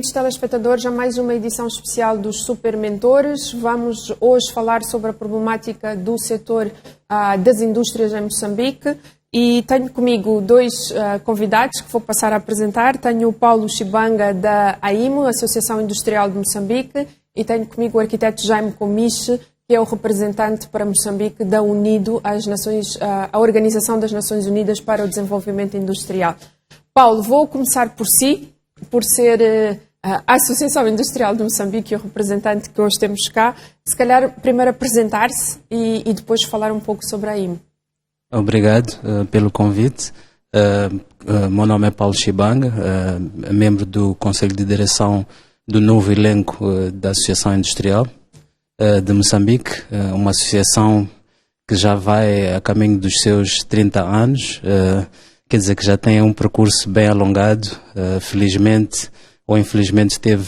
Bem-vindos, telespectadores, a mais uma edição especial dos Super Mentores. Vamos hoje falar sobre a problemática do setor das indústrias em Moçambique e tenho comigo dois convidados que vou passar a apresentar. Tenho o Paulo Chibanga, da AIMO, Associação Industrial de Moçambique, e tenho comigo o arquiteto Jaime Comiche, que é o representante para Moçambique da UNIDO, a Organização das Nações Unidas para o Desenvolvimento Industrial. Paulo, vou começar por si, por ser a Associação Industrial de Moçambique e o representante que hoje temos cá. Se calhar primeiro apresentar-se e depois falar um pouco sobre a AIMO. Obrigado pelo convite. Meu nome é Paulo Chibanga, membro do Conselho de Direção do novo elenco da Associação Industrial de Moçambique, uma associação que já vai a caminho dos seus 30 anos, quer dizer que já tem um percurso bem alongado, felizmente ou infelizmente esteve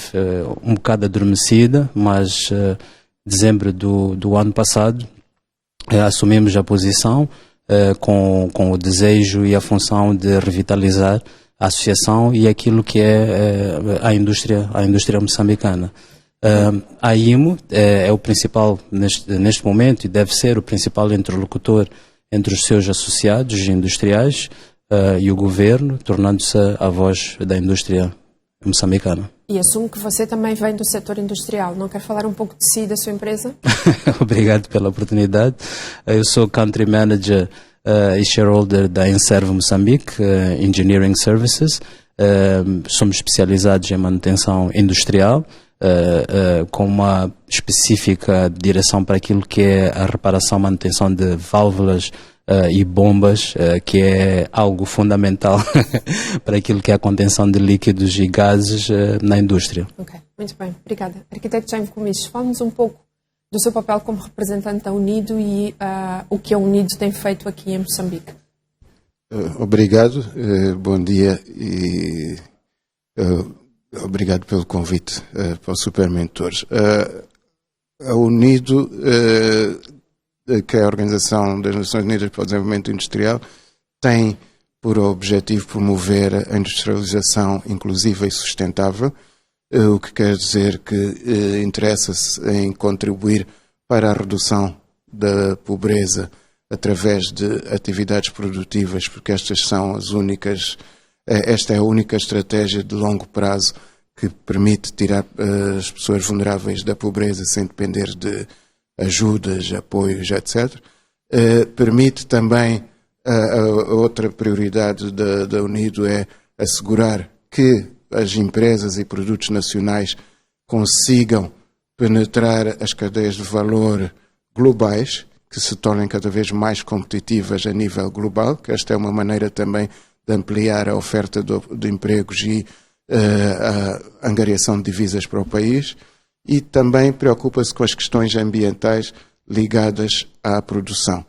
um bocado adormecida, mas dezembro do ano passado assumimos a posição com o desejo e a função de revitalizar a associação e aquilo que é a indústria moçambicana. A IMO é o principal, neste momento, e deve ser o principal interlocutor entre os seus associados industriais e o governo, tornando-se a voz da indústria moçambicana. E assumo que você também vem do setor industrial. Não quer falar um pouco de si e da sua empresa? Obrigado pela oportunidade. Eu sou Country Manager e Shareholder da Enserve Moçambique Engineering Services. Somos especializados em manutenção industrial, com uma específica direção para aquilo que é a reparação e manutenção de válvulas e bombas, que é algo fundamental para aquilo que é a contenção de líquidos e gases na indústria. Ok, muito bem, obrigada. Arquiteto Jaime Comiche, fale-nos um pouco do seu papel como representante da UNIDO e o que a UNIDO tem feito aqui em Moçambique. Obrigado, bom dia e obrigado pelo convite para os Super Mentores. A UNIDO, que é a Organização das Nações Unidas para o Desenvolvimento Industrial, tem por objetivo promover a industrialização inclusiva e sustentável, o que quer dizer que interessa-se em contribuir para a redução da pobreza através de atividades produtivas, porque esta é a única estratégia de longo prazo que permite tirar as pessoas vulneráveis da pobreza sem depender de ajudas, apoios, etc. Permite também, a outra prioridade da UNIDO é assegurar que as empresas e produtos nacionais consigam penetrar as cadeias de valor globais, que se tornem cada vez mais competitivas a nível global, que esta é uma maneira também de ampliar a oferta de empregos e a angariação de divisas para o país, e também preocupa-se com as questões ambientais ligadas à produção,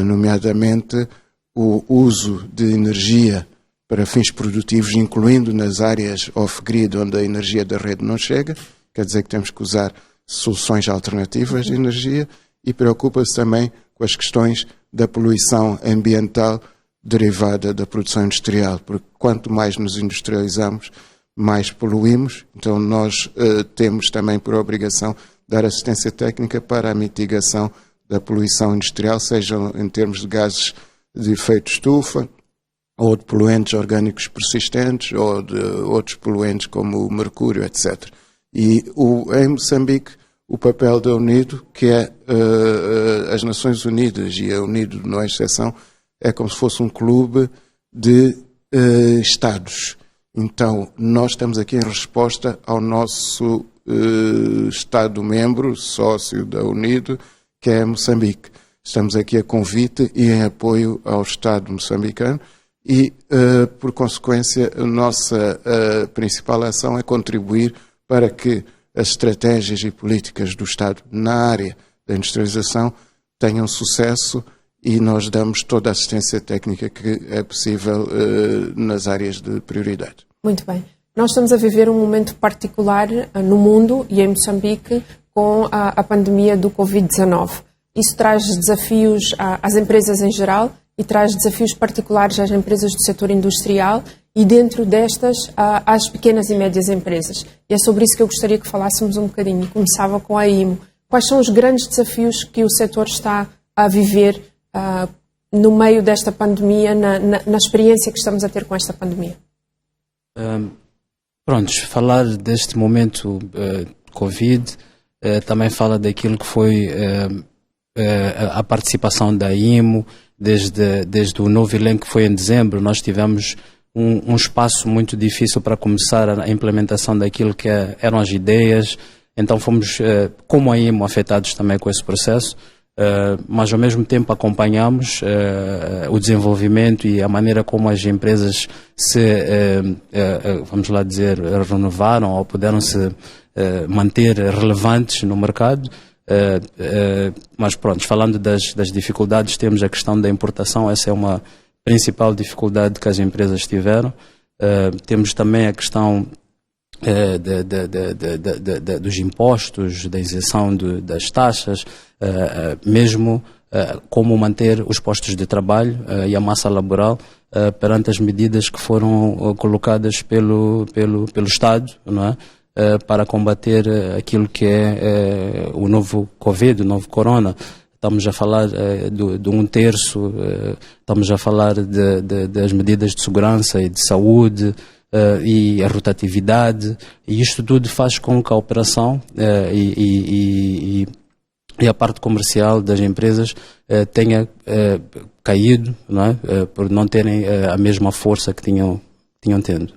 nomeadamente o uso de energia para fins produtivos, incluindo nas áreas off-grid, onde a energia da rede não chega, quer dizer que temos que usar soluções alternativas de energia, e preocupa-se também com as questões da poluição ambiental derivada da produção industrial, porque quanto mais nos industrializamos, mais poluímos. Então nós temos também por obrigação dar assistência técnica para a mitigação da poluição industrial, seja em termos de gases de efeito estufa, ou de poluentes orgânicos persistentes, ou de outros poluentes como o mercúrio, etc. E em Moçambique, o papel da UNIDO, que é as Nações Unidas, e a UNIDO não é exceção, é como se fosse um clube de Estados. Então, nós estamos aqui em resposta ao nosso Estado-membro, sócio da UNIDO, que é Moçambique. Estamos aqui a convite e em apoio ao Estado moçambicano e, por consequência, a nossa principal ação é contribuir para que as estratégias e políticas do Estado na área da industrialização tenham sucesso, e nós damos toda a assistência técnica que é possível nas áreas de prioridade. Muito bem. Nós estamos a viver um momento particular no mundo e em Moçambique com a pandemia do Covid-19. Isso traz desafios às empresas em geral e traz desafios particulares às empresas do setor industrial e dentro destas as pequenas e médias empresas. E é sobre isso que eu gostaria que falássemos um bocadinho. Começava com a IMO. Quais são os grandes desafios que o setor está a viver no meio desta pandemia, na experiência que estamos a ter com esta pandemia? Falar deste momento Covid também fala daquilo que foi a participação da IMO, desde o novo elenco que foi em dezembro. Nós tivemos um espaço muito difícil para começar a implementação daquilo que eram as ideias, então fomos, como a IMO, afetados também com esse processo, mas ao mesmo tempo acompanhamos o desenvolvimento e a maneira como as empresas vamos lá dizer, renovaram ou puderam se manter relevantes no mercado. Mas falando das dificuldades, temos a questão da importação. Essa é uma principal dificuldade que as empresas tiveram. Temos também a questão dos impostos, da isenção das taxas, mesmo como manter os postos de trabalho e a massa laboral perante as medidas que foram colocadas pelo Estado, não é? Para combater aquilo que é o novo Covid, o novo Corona. Estamos a falar de 1/3, estamos a falar das medidas de segurança e de saúde, e a rotatividade, e isto tudo faz com que a operação e a parte comercial das empresas tenha caído, não é? Por não terem a mesma força que tinham tendo.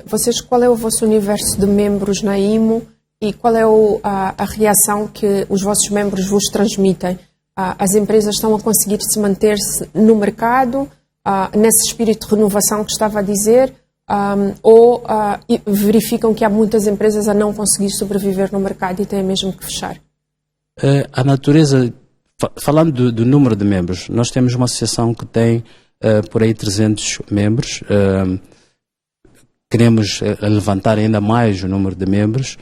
Vocês, qual é o vosso universo de membros na IMO e qual é a reação que os vossos membros vos transmitem? As empresas estão a conseguir se manter-se no mercado, nesse espírito de renovação que estava a dizer, ou verificam que há muitas empresas a não conseguir sobreviver no mercado e têm mesmo que fechar? A natureza, falando do número de membros, nós temos uma associação que tem por aí 300 membros. Queremos levantar ainda mais o número de membros,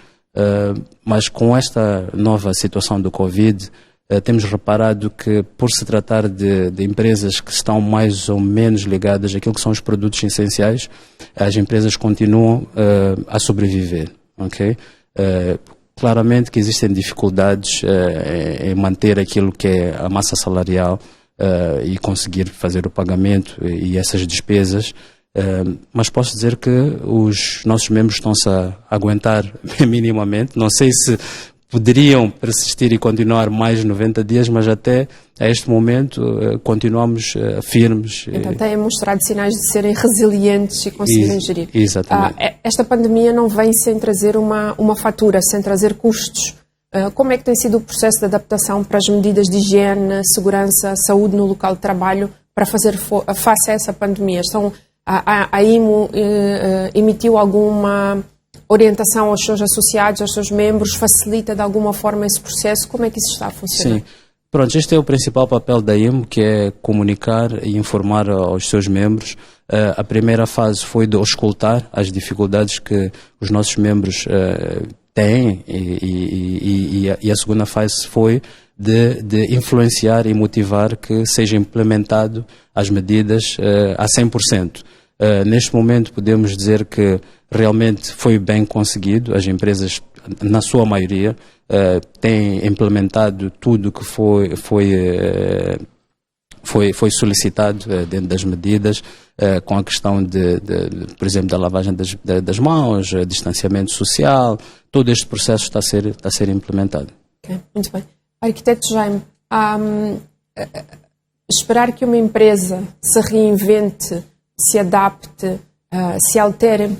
mas com esta nova situação do Covid, temos reparado que, por se tratar de empresas que estão mais ou menos ligadas àquilo que são os produtos essenciais, as empresas continuam a sobreviver. Okay? Claramente que existem dificuldades em manter aquilo que é a massa salarial e conseguir fazer o pagamento e essas despesas. Mas posso dizer que os nossos membros estão-se a aguentar minimamente. Não sei se poderiam persistir e continuar mais 90 dias, mas até a este momento continuamos firmes. Então têm mostrado sinais de serem resilientes e conseguirem gerir. Exatamente. Esta pandemia não vem sem trazer uma fatura, sem trazer custos. Como é que tem sido o processo de adaptação para as medidas de higiene, segurança, saúde no local de trabalho para fazer face a essa pandemia? A IMO emitiu alguma orientação aos seus associados, aos seus membros, facilita de alguma forma esse processo? Como é que isso está a funcionar? Sim. Este é o principal papel da IMO, que é comunicar e informar aos seus membros. A primeira fase foi de auscultar as dificuldades que os nossos membros têm e a segunda fase foi de influenciar e motivar que seja implementado as medidas a 100%. Neste momento podemos dizer que realmente foi bem conseguido. As empresas, na sua maioria, têm implementado tudo que foi solicitado dentro das medidas, com a questão por exemplo, da lavagem das mãos, distanciamento social. Todo este processo está a ser implementado. Okay, muito bem. Arquiteto Jaime, esperar que uma empresa se reinvente, se adapte, se altere em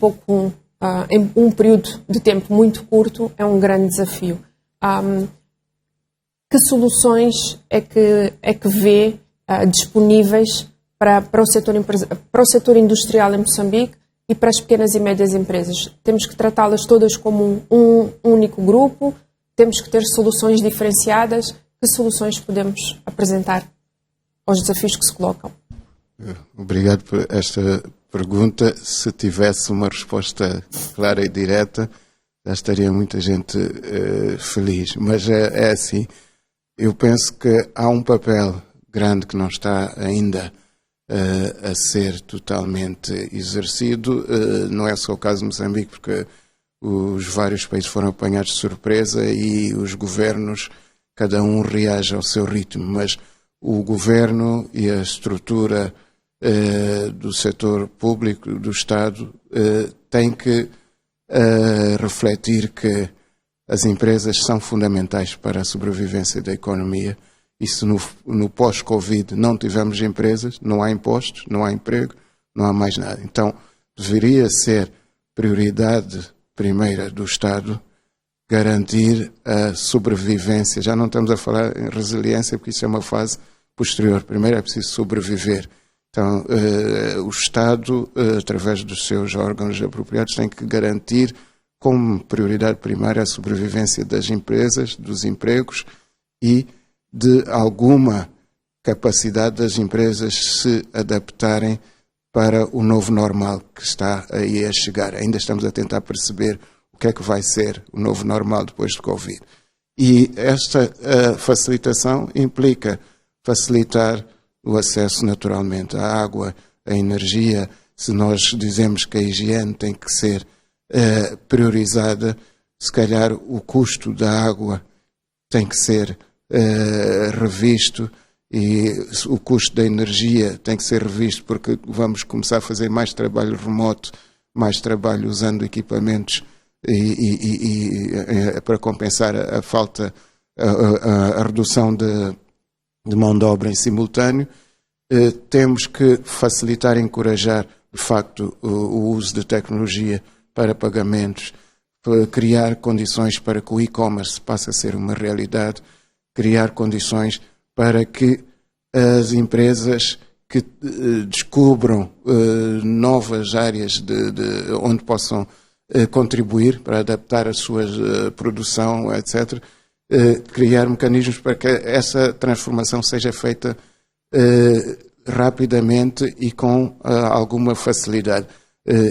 um período de tempo muito curto é um grande desafio. Que soluções é que vê disponíveis para o setor industrial em Moçambique e para as pequenas e médias empresas? Temos que tratá-las todas como um único grupo? Temos que ter soluções diferenciadas? Que soluções podemos apresentar aos desafios que se colocam? Obrigado por esta pergunta. Se tivesse uma resposta clara e direta, já estaria muita gente feliz. Mas é assim, eu penso que há um papel grande que não está ainda a ser totalmente exercido. Não é só o caso de Moçambique, porque os vários países foram apanhados de surpresa e os governos, cada um reage ao seu ritmo, mas o governo e a estrutura do setor público, do Estado, têm que refletir que as empresas são fundamentais para a sobrevivência da economia. E se no pós-Covid não tivermos empresas, não há impostos, não há emprego, não há mais nada. Então, deveria ser prioridade primeira do Estado garantir a sobrevivência. Já não estamos a falar em resiliência, porque isso é uma fase posterior. Primeiro é preciso sobreviver. Então, o Estado, através dos seus órgãos apropriados, tem que garantir como prioridade primária a sobrevivência das empresas, dos empregos e de alguma capacidade das empresas se adaptarem para o novo normal que está aí a chegar. Ainda estamos a tentar perceber o que é que vai ser o novo normal depois de Covid. E esta facilitação implica facilitar o acesso naturalmente à água, à energia. Se nós dizemos que a higiene tem que ser priorizada, se calhar o custo da água tem que ser revisto e o custo da energia tem que ser revisto, porque vamos começar a fazer mais trabalho remoto, mais trabalho usando equipamentos para compensar a falta, a redução de mão de obra em simultâneo. Temos que facilitar e encorajar, de facto, o uso de tecnologia para pagamentos, criar condições para que o e-commerce passe a ser uma realidade, criar condições para que as empresas que descubram novas áreas onde possam contribuir para adaptar a sua produção, etc., criar mecanismos para que essa transformação seja feita rapidamente e com alguma facilidade.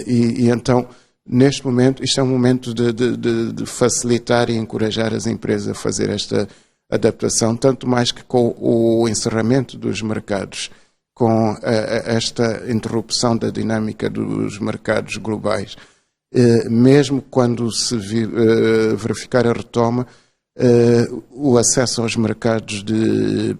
E então, neste momento, isto é um momento de facilitar e encorajar as empresas a fazer esta adaptação, tanto mais que com o encerramento dos mercados, com esta interrupção da dinâmica dos mercados globais, mesmo quando se verificar a retoma, o acesso aos mercados de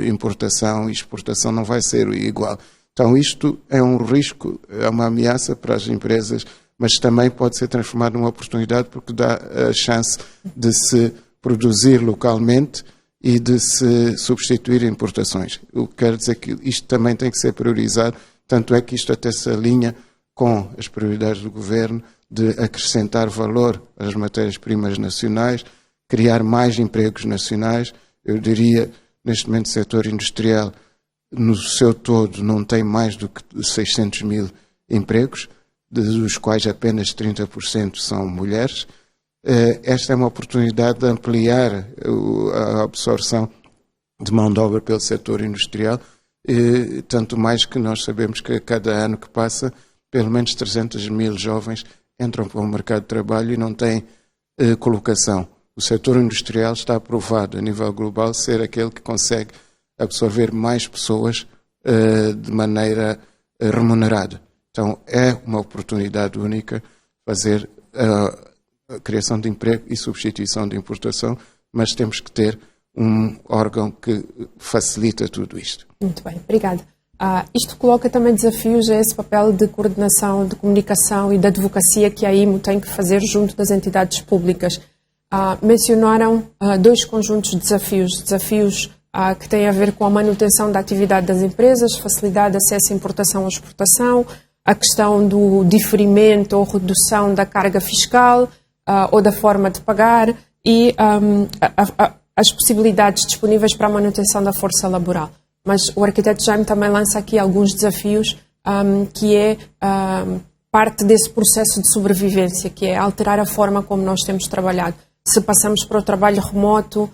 importação e exportação não vai ser igual. Então isto é um risco, é uma ameaça para as empresas, mas também pode ser transformado numa oportunidade, porque dá a chance de se produzir localmente e de se substituir importações. Eu quero dizer que isto também tem que ser priorizado, tanto é que isto até se alinha com as prioridades do Governo de acrescentar valor às matérias-primas nacionais, criar mais empregos nacionais. Eu diria, neste momento, o setor industrial, no seu todo, não tem mais do que 600 mil empregos, dos quais apenas 30% são mulheres. Esta é uma oportunidade de ampliar a absorção de mão de obra pelo setor industrial, tanto mais que nós sabemos que a cada ano que passa, pelo menos 300 mil jovens entram para o mercado de trabalho e não têm colocação. O setor industrial está aprovado a nível global ser aquele que consegue absorver mais pessoas de maneira remunerada. Então é uma oportunidade única fazer a criação de emprego e substituição de importação, mas temos que ter um órgão que facilita tudo isto. Muito bem, obrigada. Isto coloca também desafios a esse papel de coordenação, de comunicação e de advocacia que a IMO tem que fazer junto das entidades públicas. Mencionaram dois conjuntos de desafios que têm a ver com a manutenção da atividade das empresas, facilidade de acesso à importação ou exportação, a questão do diferimento ou redução da carga fiscal ou da forma de pagar e as possibilidades disponíveis para a manutenção da força laboral. Mas o arquiteto Jaime também lança aqui alguns desafios que é parte desse processo de sobrevivência, que é alterar a forma como nós temos trabalhado. Se passamos para o trabalho remoto,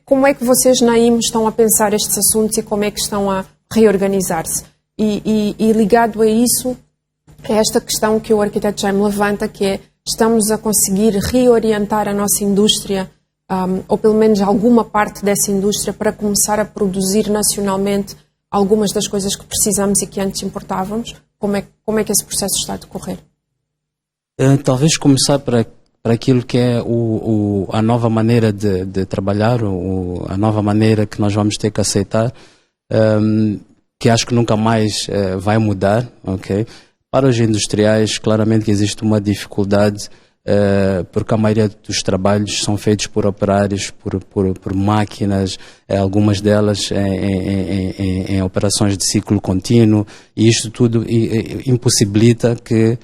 como é que vocês na IMO estão a pensar estes assuntos e como é que estão a reorganizar-se? E ligado a isso, é esta questão que o arquiteto Jaime levanta, que é estamos a conseguir reorientar a nossa indústria, ou pelo menos alguma parte dessa indústria, para começar a produzir nacionalmente algumas das coisas que precisamos e que antes importávamos. Como é que esse processo está a decorrer? Talvez começar para aquilo que é a nova maneira de trabalhar, a nova maneira que nós vamos ter que aceitar, que acho que nunca mais vai mudar, ok? Para os industriais, claramente que existe uma dificuldade, porque a maioria dos trabalhos são feitos por operários, por máquinas, algumas delas em operações de ciclo contínuo, e isto tudo impossibilita que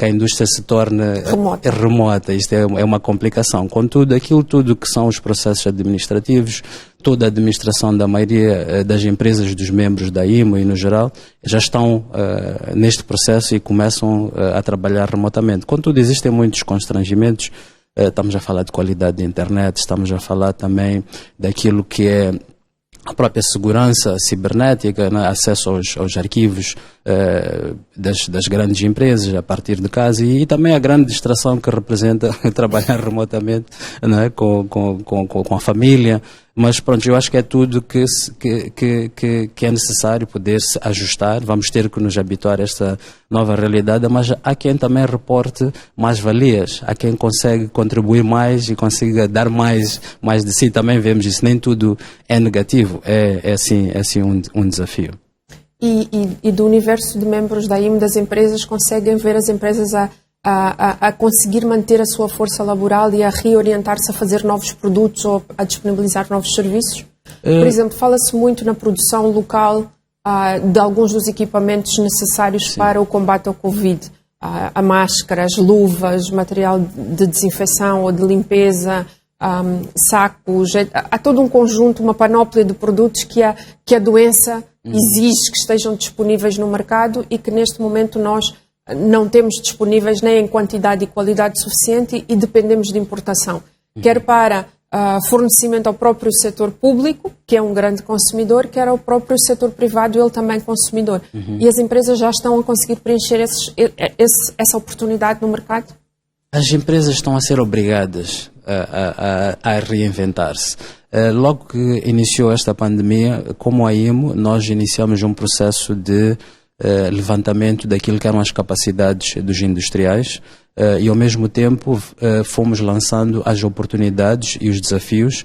a indústria se torne remota. Isto é uma complicação. Contudo, aquilo tudo que são os processos administrativos, toda a administração da maioria das empresas, dos membros da IMO e no geral, já estão neste processo e começam a trabalhar remotamente. Contudo, existem muitos constrangimentos. Estamos a falar de qualidade de internet, estamos a falar também daquilo que é a própria segurança cibernética, né? Acesso aos arquivos das grandes empresas a partir de casa, e também a grande distração que representa trabalhar remotamente, né? com a família. Mas pronto, eu acho que é tudo que é necessário poder se ajustar. Vamos ter que nos habituar a esta nova realidade, mas há quem também reporte mais valias, há quem consegue contribuir mais e consiga dar mais de si. Também vemos isso, nem tudo é negativo, é assim um desafio. E do universo de membros da IMO, das empresas, conseguem ver as empresas a conseguir manter a sua força laboral e a reorientar-se a fazer novos produtos ou a disponibilizar novos serviços? Por exemplo, fala-se muito na produção local de alguns dos equipamentos necessários para o combate ao Covid. A máscaras, luvas, material de desinfecção ou de limpeza, sacos. Há todo um conjunto, uma panóplia de produtos que a doença exige que estejam disponíveis no mercado e que neste momento nós não temos disponíveis nem em quantidade e qualidade suficiente e dependemos de importação. Quer para fornecimento ao próprio setor público, que é um grande consumidor, quer ao próprio setor privado, ele também consumidor. E as empresas já estão a conseguir preencher essa oportunidade no mercado? As empresas estão a ser obrigadas a reinventar-se. Logo que iniciou esta pandemia, como a IMO, nós iniciamos um processo de levantamento daquilo que eram as capacidades dos industriais e ao mesmo tempo fomos lançando as oportunidades e os desafios,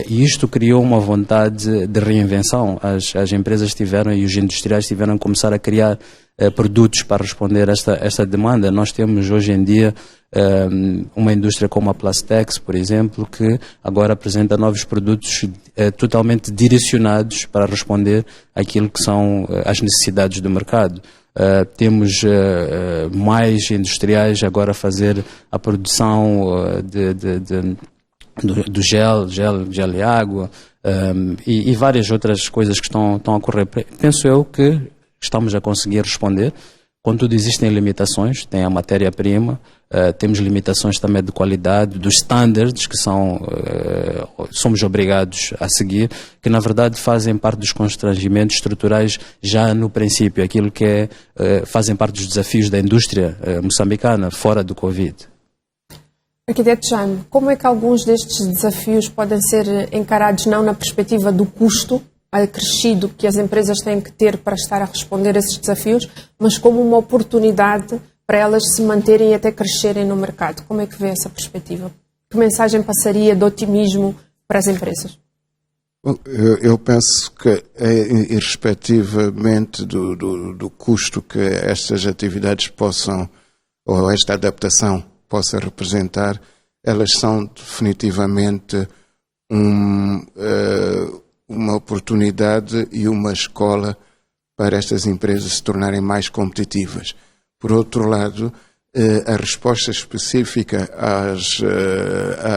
e isto criou uma vontade de reinvenção. As empresas tiveram e os industriais tiveram que começar a criar produtos para responder a esta demanda. Nós temos hoje em dia uma indústria como a Plastex, por exemplo, que agora apresenta novos produtos totalmente direcionados para responder àquilo que são as necessidades do mercado. Temos mais industriais agora a fazer a produção do gel e água, e várias outras coisas que estão a ocorrer. Penso eu que estamos a conseguir responder. Contudo, existem limitações, tem a matéria-prima, temos limitações também de qualidade, dos standards que somos obrigados a seguir, que na verdade fazem parte dos constrangimentos estruturais já no princípio, aquilo que fazem parte dos desafios da indústria moçambicana fora do Covid. Arquiteto Jaime, como é que alguns destes desafios podem ser encarados não na perspectiva do custo acrescido que as empresas têm que ter para estar a responder a esses desafios, mas como uma oportunidade para elas se manterem e até crescerem no mercado? Como é que vê essa perspectiva? Que mensagem passaria de otimismo para as empresas? Bom, eu penso que, irrespectivamente do custo que estas atividades possam, ou esta adaptação possa representar, elas são definitivamente uma oportunidade e uma escola para estas empresas se tornarem mais competitivas. Por outro lado, a resposta específica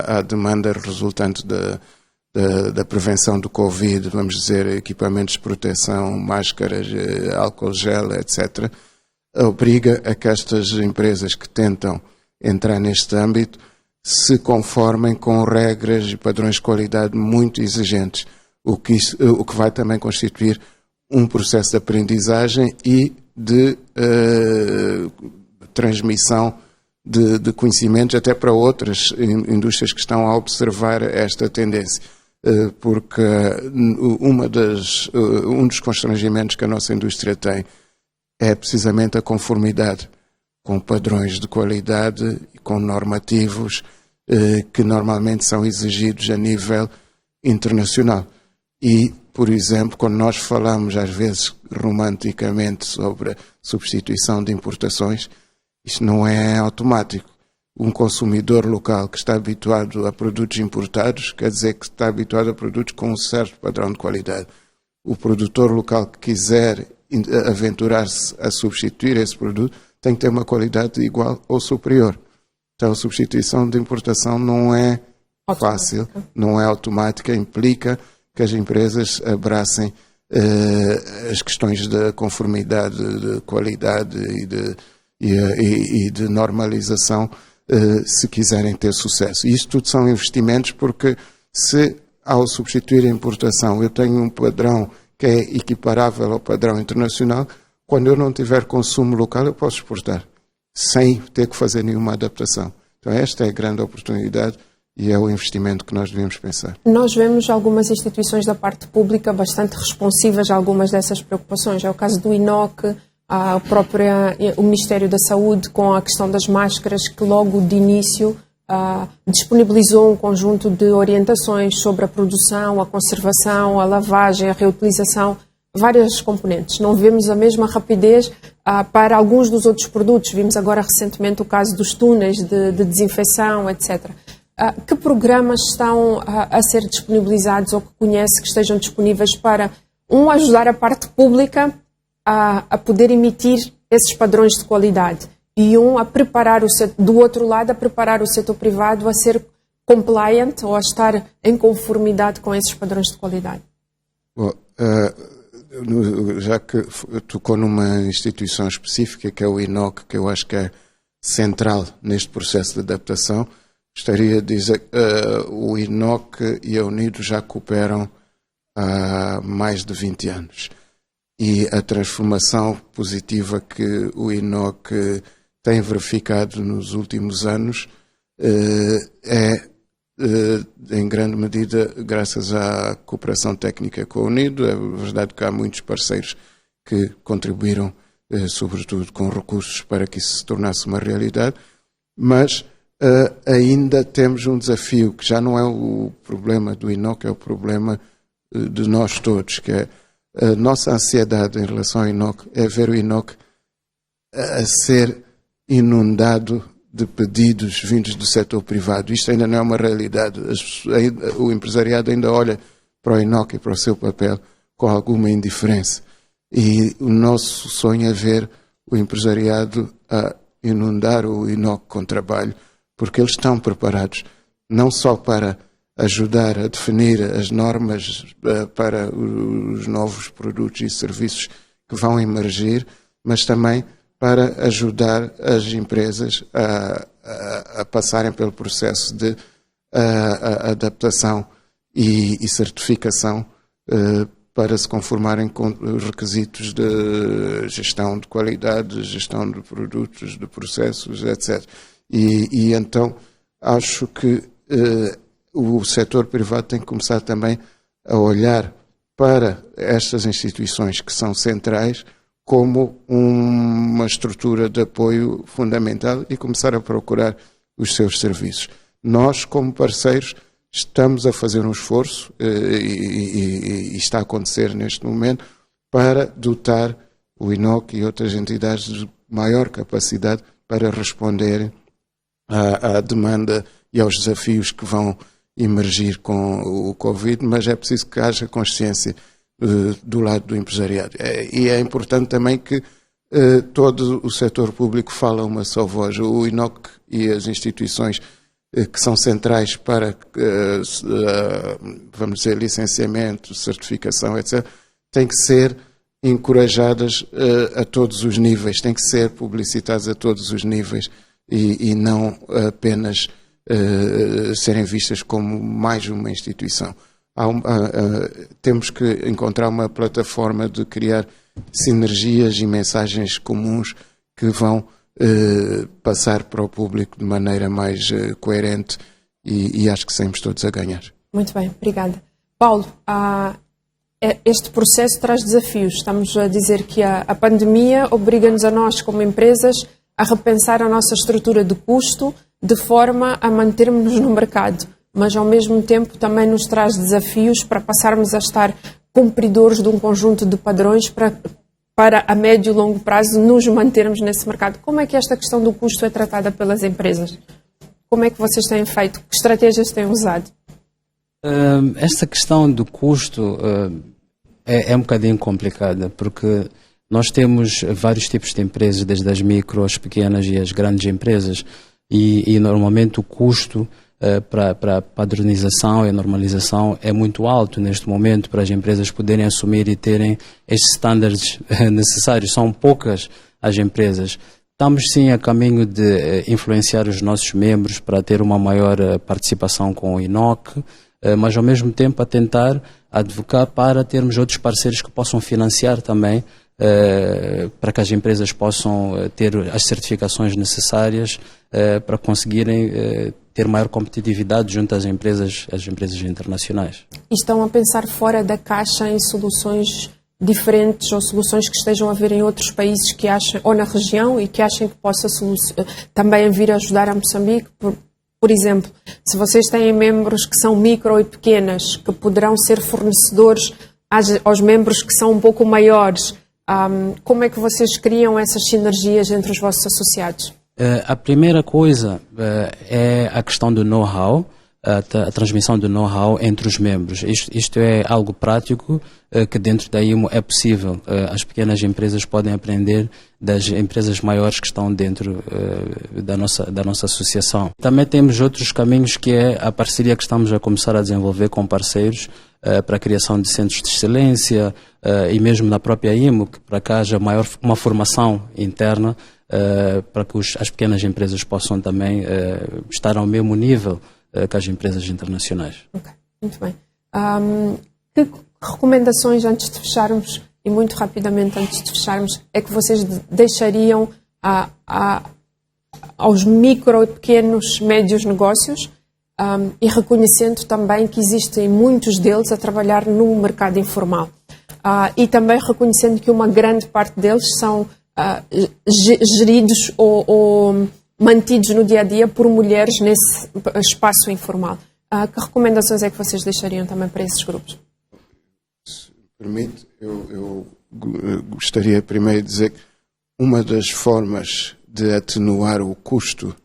à demanda resultante da prevenção do Covid, vamos dizer, equipamentos de proteção, máscaras, álcool gel, etc., obriga a que estas empresas que tentam entrar neste âmbito se conformem com regras e padrões de qualidade muito exigentes, o que vai também constituir um processo de aprendizagem e de transmissão de conhecimentos até para outras indústrias que estão a observar esta tendência. porque um dos constrangimentos que a nossa indústria tem é precisamente a conformidade com padrões de qualidade e com normativos que normalmente são exigidos a nível internacional. E, por exemplo, quando nós falamos às vezes romanticamente sobre a substituição de importações, isto não é automático. Um consumidor local que está habituado a produtos importados quer dizer que está habituado a produtos com um certo padrão de qualidade. O produtor local que quiser aventurar-se a substituir esse produto tem que ter uma qualidade igual ou superior. Então, a substituição de importação não é fácil, não é automática, implica que as empresas abracem as questões da conformidade, de qualidade e de normalização se quiserem ter sucesso. E isto tudo são investimentos, porque se ao substituir a importação eu tenho um padrão que é equiparável ao padrão internacional, quando eu não tiver consumo local eu posso exportar, sem ter que fazer nenhuma adaptação. Então esta é a grande oportunidade e é o investimento que nós devemos pensar. Nós vemos algumas instituições da parte pública bastante responsivas a algumas dessas preocupações. É o caso do INOC, o Ministério da Saúde, com a questão das máscaras, que logo de início disponibilizou um conjunto de orientações sobre a produção, a conservação, a lavagem, a reutilização, várias componentes. Não vemos a mesma rapidez para alguns dos outros produtos. Vimos agora recentemente o caso dos túneis de desinfecção, etc. Que programas estão a ser disponibilizados ou que conhece que estejam disponíveis para, ajudar a parte pública a poder emitir esses padrões de qualidade e a preparar do outro lado, a preparar o setor privado a ser compliant ou a estar em conformidade com esses padrões de qualidade? Bom, já que tocou numa instituição específica, que é o INOC, que eu acho que é central neste processo de adaptação, gostaria de dizer que o INOC e a UNIDO já cooperam há mais de 20 anos. E a transformação positiva que o INOC tem verificado nos últimos anos em grande medida graças à cooperação técnica com a UNIDO. É verdade que há muitos parceiros que contribuíram, sobretudo com recursos, para que isso se tornasse uma realidade, mas ainda temos um desafio que já não é o problema do INOC, é o problema de nós todos, que é a nossa ansiedade em relação ao INOC é ver o INOC a ser inundado de pedidos vindos do setor privado. Isto ainda não é uma realidade. O empresariado ainda olha para o INOC e para o seu papel com alguma indiferença. E o nosso sonho é ver o empresariado a inundar o INOC com trabalho, porque eles estão preparados não só para ajudar a definir as normas para os novos produtos e serviços que vão emergir, mas também para ajudar as empresas a passarem pelo processo de adaptação e certificação para se conformarem com os requisitos de gestão de qualidade, gestão de produtos, de processos, etc. E então acho que o setor privado tem que começar também a olhar para estas instituições que são centrais como uma estrutura de apoio fundamental e começar a procurar os seus serviços. Nós, como parceiros, estamos a fazer um esforço e está a acontecer neste momento para dotar o INOC e outras entidades de maior capacidade para responderem à demanda e aos desafios que vão emergir com o Covid, mas é preciso que haja consciência do lado do empresariado. E é importante também que todo o setor público fala uma só voz. O INOC e as instituições que são centrais para, vamos dizer, licenciamento, certificação, etc., têm que ser encorajadas a todos os níveis, têm que ser publicitadas a todos os níveis e não apenas serem vistas como mais uma instituição. Temos que encontrar uma plataforma de criar sinergias e mensagens comuns que vão passar para o público de maneira mais coerente e acho que saímos todos a ganhar. Muito bem, obrigada. Paulo, este processo traz desafios. Estamos a dizer que a pandemia obriga-nos a nós, como empresas, a repensar a nossa estrutura de custo de forma a mantermos-nos no mercado, mas ao mesmo tempo também nos traz desafios para passarmos a estar cumpridores de um conjunto de padrões para a médio e longo prazo nos mantermos nesse mercado. Como é que esta questão do custo é tratada pelas empresas? Como é que vocês têm feito? Que estratégias têm usado? Esta questão do custo é um bocadinho complicada, porque nós temos vários tipos de empresas, desde as micro, as pequenas e as grandes empresas, e normalmente o custo para a padronização e a normalização é muito alto neste momento para as empresas poderem assumir e terem estes standards necessários. São poucas as empresas. Estamos sim a caminho de influenciar os nossos membros para ter uma maior participação com o INOC, mas ao mesmo tempo a tentar advocar para termos outros parceiros que possam financiar também, para que as empresas possam ter as certificações necessárias para conseguirem ter maior competitividade junto às empresas internacionais. E estão a pensar fora da caixa em soluções diferentes ou soluções que estejam a vir em outros países que achem, ou na região, e que achem que possa também vir a ajudar a Moçambique? Por exemplo, se vocês têm membros que são micro e pequenas, que poderão ser fornecedores aos membros que são um pouco maiores, como é que vocês criam essas sinergias entre os vossos associados? A primeira coisa é a questão do know-how, a transmissão do know-how entre os membros. Isto é algo prático que dentro da IMO é possível. As pequenas empresas podem aprender das empresas maiores que estão dentro da nossa associação. Também temos outros caminhos, que é a parceria que estamos a começar a desenvolver com parceiros para a criação de centros de excelência e mesmo na própria IMO, para que haja uma formação interna para que as pequenas empresas possam também estar ao mesmo nível que as empresas internacionais. Ok, muito bem. Que recomendações, antes de fecharmos, e muito rapidamente antes de fecharmos, é que vocês deixariam aos micro e pequenos, médios negócios, e reconhecendo também que existem muitos deles a trabalhar no mercado informal, e também reconhecendo que uma grande parte deles são geridos ou mantidos no dia a dia por mulheres nesse espaço informal. Que recomendações é que vocês deixariam também para esses grupos? Se permite, eu gostaria primeiro de dizer que uma das formas de atenuar o custo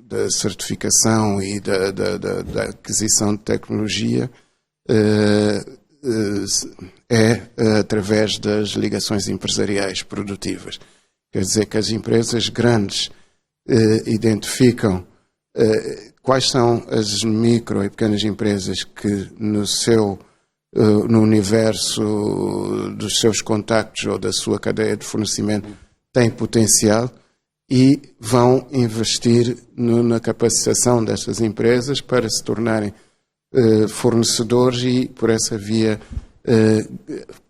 da certificação e da aquisição de tecnologia é através das ligações empresariais produtivas. Quer dizer que as empresas grandes identificam quais são as micro e pequenas empresas que no universo dos seus contactos ou da sua cadeia de fornecimento têm potencial, e vão investir na capacitação destas empresas para se tornarem fornecedores e, por essa via,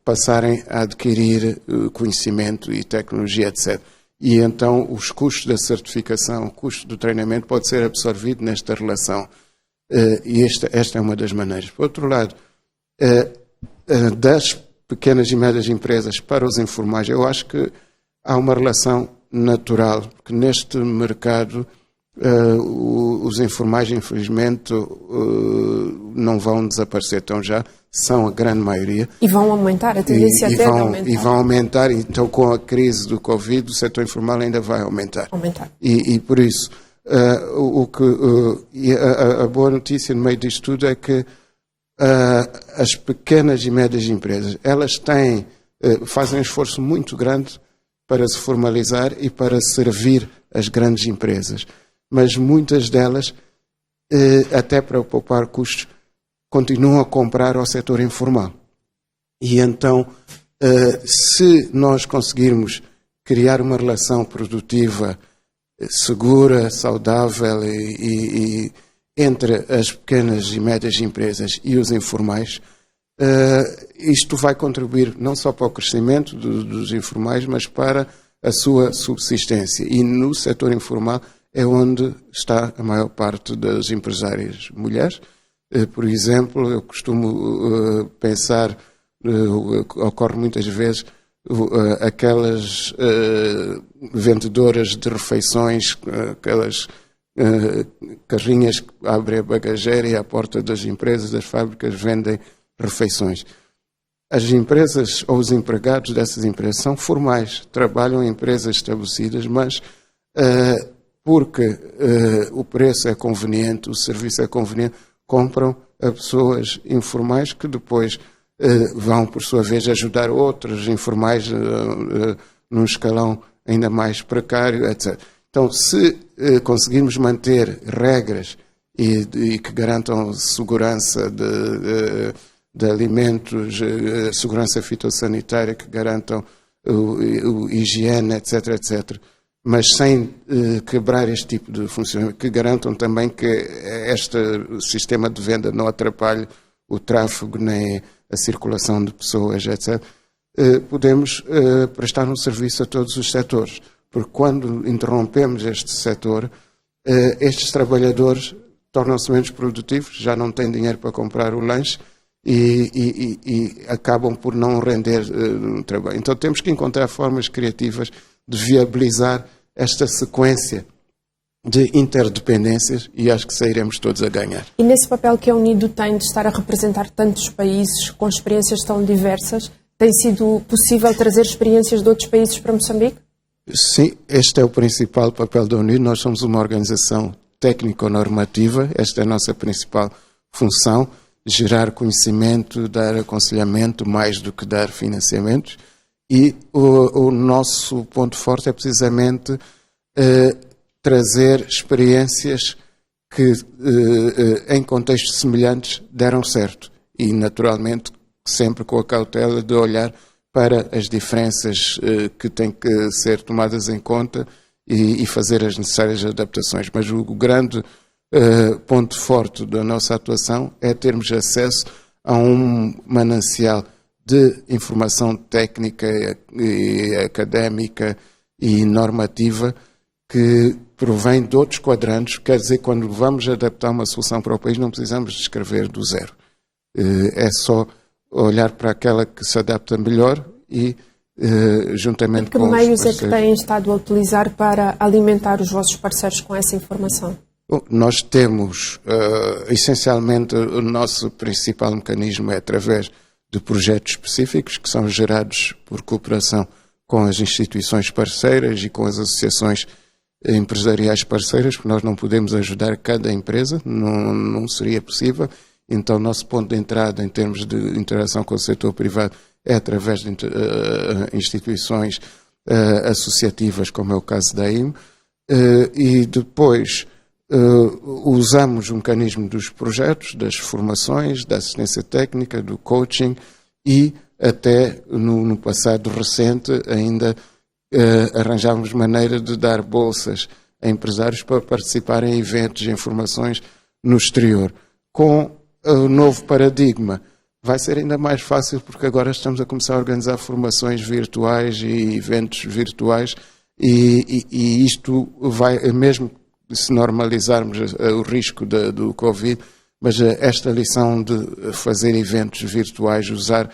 passarem a adquirir conhecimento e tecnologia, etc. E então os custos da certificação, o custo do treinamento pode ser absorvido nesta relação. E esta é uma das maneiras. Por outro lado, das pequenas e médias empresas para os informais, eu acho que há uma relação natural, porque neste mercado os informais, infelizmente, não vão desaparecer, então já são a grande maioria. E vão aumentar, a tendência até é aumentar. E vão aumentar, então com a crise do Covid o setor informal ainda vai aumentar. E por isso, a boa notícia no meio disto tudo é que as pequenas e médias empresas, elas fazem um esforço muito grande para se formalizar e para servir as grandes empresas. Mas muitas delas, até para poupar custos, continuam a comprar ao setor informal. E então, se nós conseguirmos criar uma relação produtiva segura, saudável e entre as pequenas e médias empresas e os informais, isto vai contribuir não só para o crescimento dos informais, mas para a sua subsistência. E no setor informal é onde está a maior parte das empresárias mulheres, Por exemplo, eu costumo pensar, ocorre muitas vezes, aquelas vendedoras de refeições, aquelas carrinhas que abrem a bagageira e à porta das empresas, das fábricas, vendem refeições. As empresas ou os empregados dessas empresas são formais, trabalham em empresas estabelecidas, mas porque o preço é conveniente, o serviço é conveniente, compram a pessoas informais que depois vão, por sua vez, ajudar outros informais num escalão ainda mais precário, etc. Então, se conseguirmos manter regras e que garantam segurança de alimentos, segurança fitossanitária, que garantam higiene, etc., etc., mas sem quebrar este tipo de funcionamento, que garantam também que este sistema de venda não atrapalhe o tráfego nem a circulação de pessoas, etc., podemos prestar um serviço a todos os setores. Porque quando interrompemos este setor, estes trabalhadores tornam-se menos produtivos, já não têm dinheiro para comprar o lanche e acabam por não render no trabalho. Então temos que encontrar formas criativas de viabilizar esta sequência de interdependências e acho que sairemos todos a ganhar. E nesse papel que a Unido tem de estar a representar tantos países com experiências tão diversas, tem sido possível trazer experiências de outros países para Moçambique? Sim, este é o principal papel da Unido. Nós somos uma organização técnico-normativa, esta é a nossa principal função, gerar conhecimento, dar aconselhamento, mais do que dar financiamentos. E o nosso ponto forte é precisamente trazer experiências que, em contextos semelhantes, deram certo. E, naturalmente, sempre com a cautela de olhar para as diferenças que têm que ser tomadas em conta e fazer as necessárias adaptações. Mas o grande ponto forte da nossa atuação é termos acesso a um manancial de informação técnica e académica e normativa que provém de outros quadrantes. Quer dizer, quando vamos adaptar uma solução para o país, não precisamos de escrever do zero. É só olhar para aquela que se adapta melhor e, juntamente com os parceiros... Que meios é que têm estado a utilizar para alimentar os vossos parceiros com essa informação? Bom, nós temos, essencialmente, o nosso principal mecanismo é através de projetos específicos que são gerados por cooperação com as instituições parceiras e com as associações empresariais parceiras, porque nós não podemos ajudar cada empresa, não seria possível. Então, nosso ponto de entrada em termos de interação com o setor privado é através de instituições associativas, como é o caso da IME, e depois usamos o mecanismo dos projetos, das formações, da assistência técnica, do coaching e até no passado recente ainda arranjámos maneira de dar bolsas a empresários para participarem em eventos e informações no exterior. Com o novo paradigma vai ser ainda mais fácil porque agora estamos a começar a organizar formações virtuais e eventos virtuais e isto vai, mesmo se normalizarmos o risco do Covid, mas esta lição de fazer eventos virtuais, usar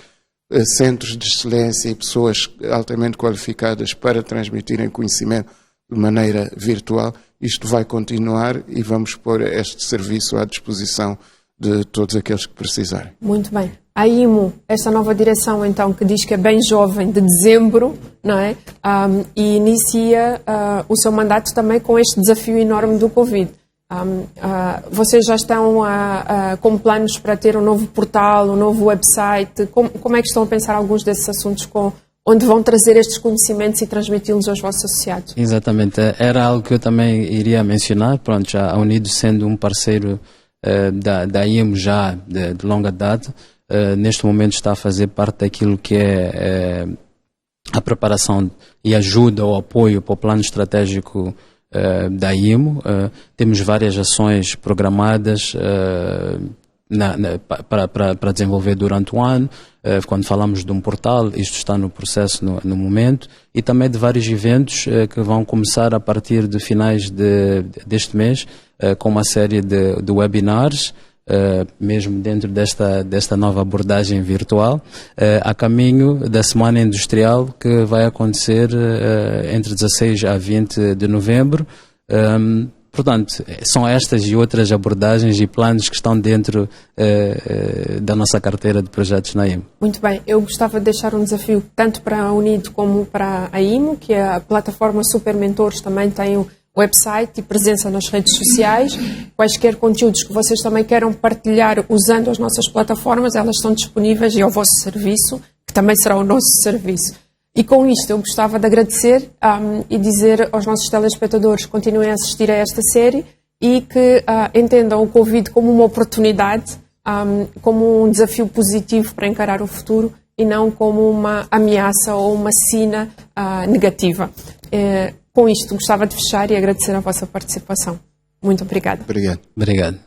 centros de excelência e pessoas altamente qualificadas para transmitirem conhecimento de maneira virtual, isto vai continuar e vamos pôr este serviço à disposição de todos aqueles que precisarem. Muito bem. A IMO, esta nova direção, então, que diz que é bem jovem, de dezembro, não é? E inicia o seu mandato também com este desafio enorme do Covid. Vocês já estão com planos para ter um novo portal, um novo website? Como é que estão a pensar alguns desses assuntos onde vão trazer estes conhecimentos e transmiti-los aos vossos associados? Exatamente. Era algo que eu também iria mencionar. Pronto, já a Unido sendo um parceiro da IMO já de longa data, neste momento está a fazer parte daquilo que é a preparação e ajuda ou apoio para o plano estratégico da IMO. Temos várias ações programadas para desenvolver durante o ano. Quando falamos de um portal, isto está no processo no momento, e também de vários eventos que vão começar a partir de finais deste mês, com uma série de webinars mesmo dentro desta nova abordagem virtual, a caminho da Semana Industrial que vai acontecer entre 16 a 20 de novembro. Portanto, são estas e outras abordagens e planos que estão dentro da nossa carteira de projetos na IMO. Muito bem, eu gostava de deixar um desafio tanto para a UNIDO como para a IMO, que a plataforma Super Mentores também tem o website e presença nas redes sociais. Quaisquer conteúdos que vocês também queiram partilhar usando as nossas plataformas, elas estão disponíveis e ao vosso serviço, que também será o nosso serviço. E com isto eu gostava de agradecer e dizer aos nossos telespectadores que continuem a assistir a esta série e que entendam o Covid como uma oportunidade, como um desafio positivo para encarar o futuro e não como uma ameaça ou uma sina negativa. Com isto gostava de fechar e agradecer a vossa participação. Muito obrigada. Obrigado. Obrigado.